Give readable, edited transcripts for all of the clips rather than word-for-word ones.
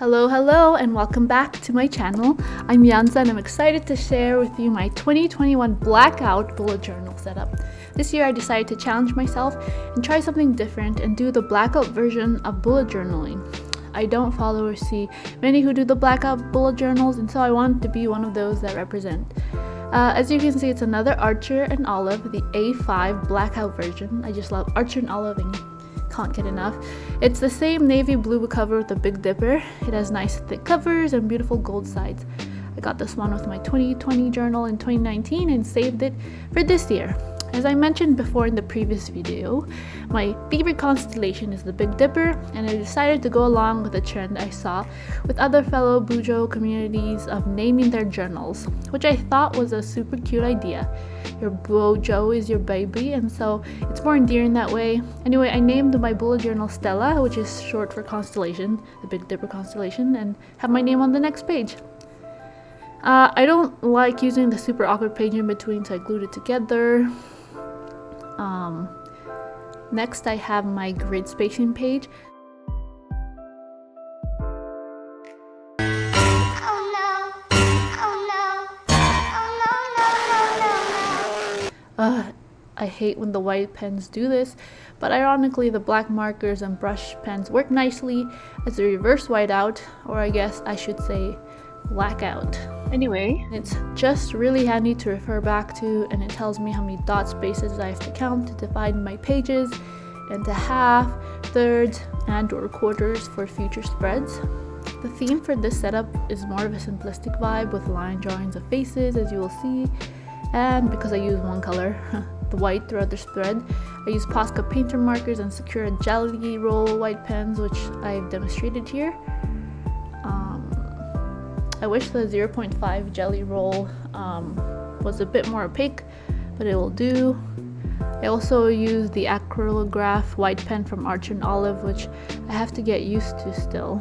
Hello, and welcome back to my channel. I'm Yanza, and I'm excited to share with you my 2021 Blackout bullet journal setup. This year I decided to challenge myself and try something different and do the Blackout version of bullet journaling. I don't follow or see many who do the Blackout bullet journals, and so I wanted to be one of those that represent. As you can see, it's another Archer and Olive, the A5 Blackout version. I just love Archer and Olive and can't get enough. It's the same navy blue cover with the Big Dipper. It has nice thick covers and beautiful gold sides. I got this one with my 2020 journal in 2019 and saved it for this year. As I mentioned before in the previous video, my favorite constellation is the Big Dipper, and I decided to go along with the trend I saw with other fellow BuJo communities of naming their journals, which I thought was a super cute idea. Your BuJo is your baby, and so it's more endearing that way. Anyway, I named my bullet journal Stella, which is short for constellation, the Big Dipper constellation, and have my name on the next page. I don't like using the super awkward page in between, so I glued it together. Next, I have my grid spacing page. I hate when the white pens do this, but ironically the black markers and brush pens work nicely as a reverse whiteout, or I guess I should say blackout. Anyway, it's just really handy to refer back to, and it tells me how many dot spaces I have to count to divide my pages into half, thirds, and or quarters for future spreads. The theme for this setup is more of a simplistic vibe with line drawings of faces, as you will see, and because I use one color, the white, throughout the spread, I use Posca painter markers and Sakura jelly roll white pens, which I've demonstrated here. I wish the 0.5 jelly roll was a bit more opaque, but it will do. I also use the acrylograph white pen from Archer and Olive, which I have to get used to still.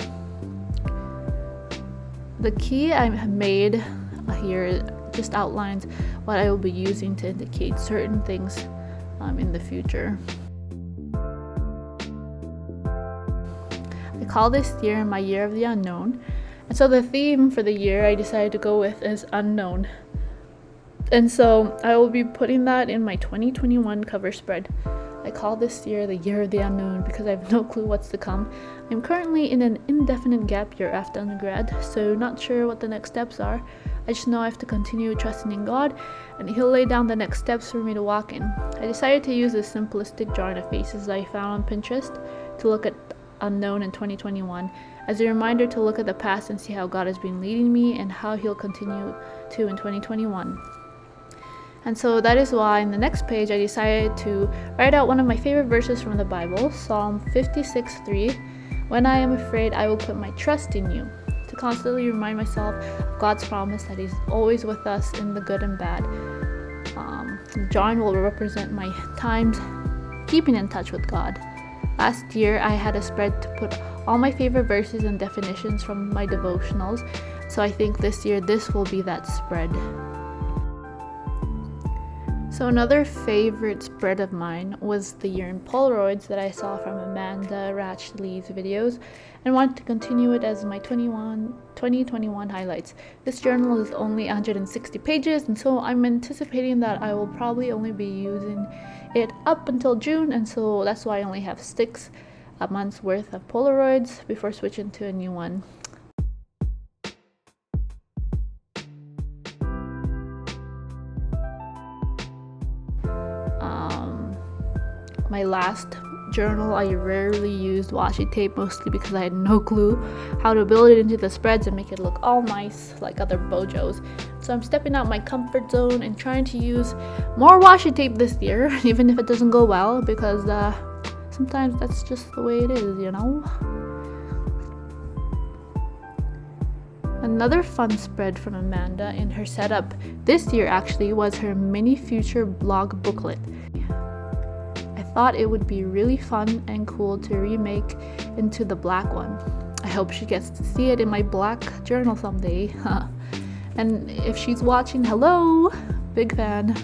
The key I have made here just outlines what I will be using to indicate certain things in the future. I call this year my year of the unknown, and so the theme for the year I decided to go with is unknown. And so I will be putting that in my 2021 cover spread. I call this year the year of the unknown because I have no clue what's to come. I'm currently in an indefinite gap year after undergrad, so not sure what the next steps are. I just know I have to continue trusting in God, and He'll lay down the next steps for me to walk in. I decided to use this simplistic drawing of faces I found on Pinterest to look at unknown in 2021 as a reminder to look at the past and see how God has been leading me and how He'll continue to in 2021. And so that is why in the next page I decided to write out one of my favorite verses from the Bible, Psalm 56:3. When I am afraid, I will put my trust in you, to constantly remind myself of God's promise that He's always with us in the good and bad. The drawing will represent my times keeping in touch with God. Last year I had a spread to put all my favorite verses and definitions from my devotionals, so I think this year this will be that spread. So another favorite spread of mine was the year in Polaroids that I saw from Amanda Ratchley's videos, and wanted to continue it as my 2021 highlights. This journal is only 160 pages, and so I'm anticipating that I will probably only be using it up until June, and so that's why I only have 6 months worth of Polaroids before switching to a new one. My last journal, I rarely used washi tape, mostly because I had no clue how to build it into the spreads and make it look all nice like other BuJos. So I'm stepping out my comfort zone and trying to use more washi tape this year, even if it doesn't go well, because sometimes that's just the way it is, you know? Another fun spread from Amanda in her setup this year actually was her mini future blog booklet. I thought it would be really fun and cool to remake into the black one. I hope she gets to see it in my black journal someday. And if she's watching, hello, big fan.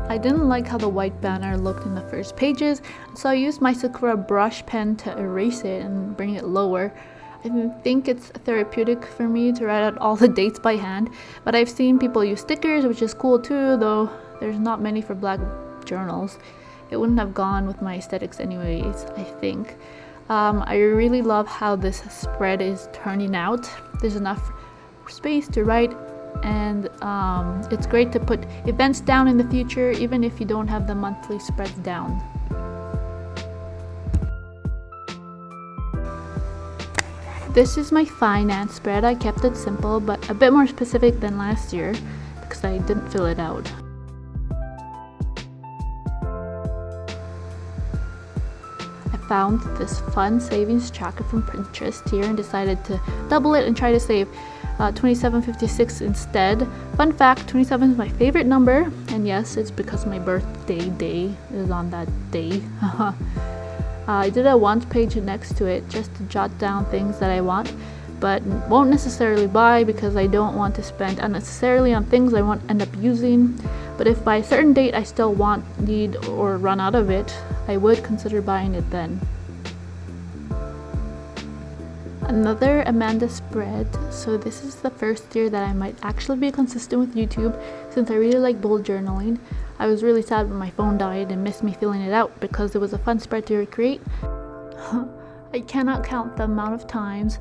I I didn't like how the white banner looked in the first pages, so I used my Sakura brush pen to erase it and bring it lower. I think it's therapeutic for me to write out all the dates by hand, but I've seen people use stickers, which is cool too, though there's not many for black journals. It wouldn't have gone with my aesthetics anyways, I think. I really love how this spread is turning out. There's enough space to write, and it's great to put events down in the future even if you don't have the monthly spreads down. This is my finance spread. I kept it simple but a bit more specific than last year because I didn't fill it out. I found this fun savings tracker from Pinterest here and decided to double it and try to save $27.56 instead. Fun fact, 27 is my favorite number, and yes, it's because my birthday day is on that day. I did a want page next to it just to jot down things that I want, but won't necessarily buy because I don't want to spend unnecessarily on things I won't end up using. But if by a certain date I still want, need, or run out of it, I would consider buying it then. Another Amanda spread. So this is the first year that I might actually be consistent with YouTube since I really like bullet journaling. I was really sad when my phone died and missed me filling it out because it was a fun spread to recreate. I cannot count the amount of times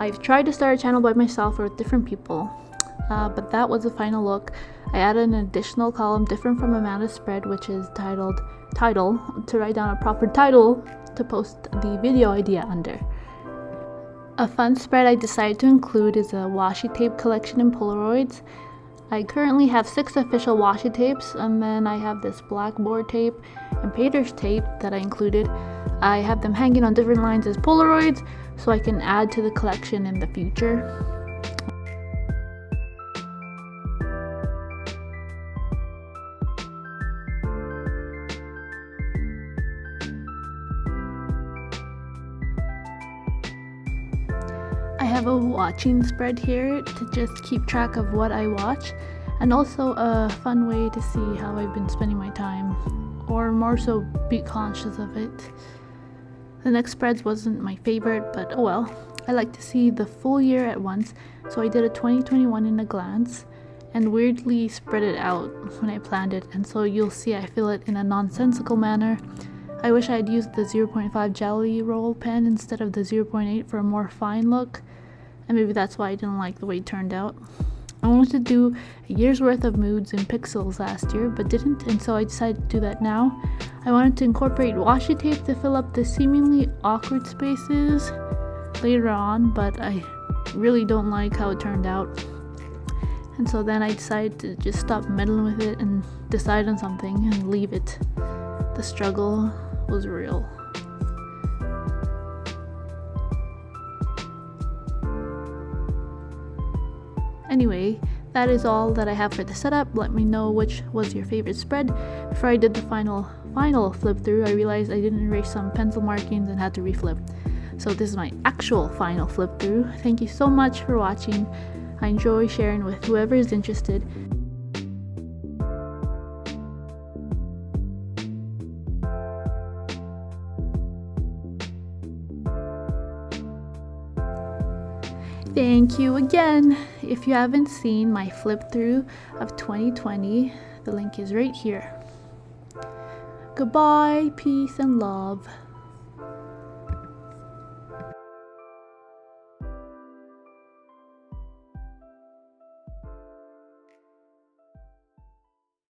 I've tried to start a channel by myself or with different people, but that was the final look. I added an additional column different from Amanda's spread, which is titled title, to write down a proper title to post the video idea under. A fun spread I decided to include is a washi tape collection in Polaroids. I currently have 6 official washi tapes, and then I have this blackboard tape and painter's tape that I included. I have them hanging on different lines as Polaroids so I can add to the collection in the future. I have a watching spread here to just keep track of what I watch, and also a fun way to see how I've been spending my time, or more so be conscious of it. The next spreads wasn't my favorite, but oh well. I like to see the full year at once, so I did a 2021 in a glance and weirdly spread it out when I planned it, and so you'll see I fill it in a nonsensical manner. I wish I had used the 0.5 jelly roll pen instead of the 0.8 for a more fine look, and maybe that's why I didn't like the way it turned out. I wanted to do a year's worth of moods in pixels last year, but didn't, and so I decided to do that now. I wanted to incorporate washi tape to fill up the seemingly awkward spaces later on, but I really don't like how it turned out. And so then I decided to just stop meddling with it and decide on something and leave it. The struggle was real. Anyway, that is all that I have for the setup. Let me know which was your favorite spread. Before I did the final flip through, I realized I didn't erase some pencil markings and had to reflip. So this is my actual final flip through. Thank you so much for watching. I enjoy sharing with whoever is interested. Thank you again. If you haven't seen my flip through of 2020, the link is right here. Goodbye, peace and love.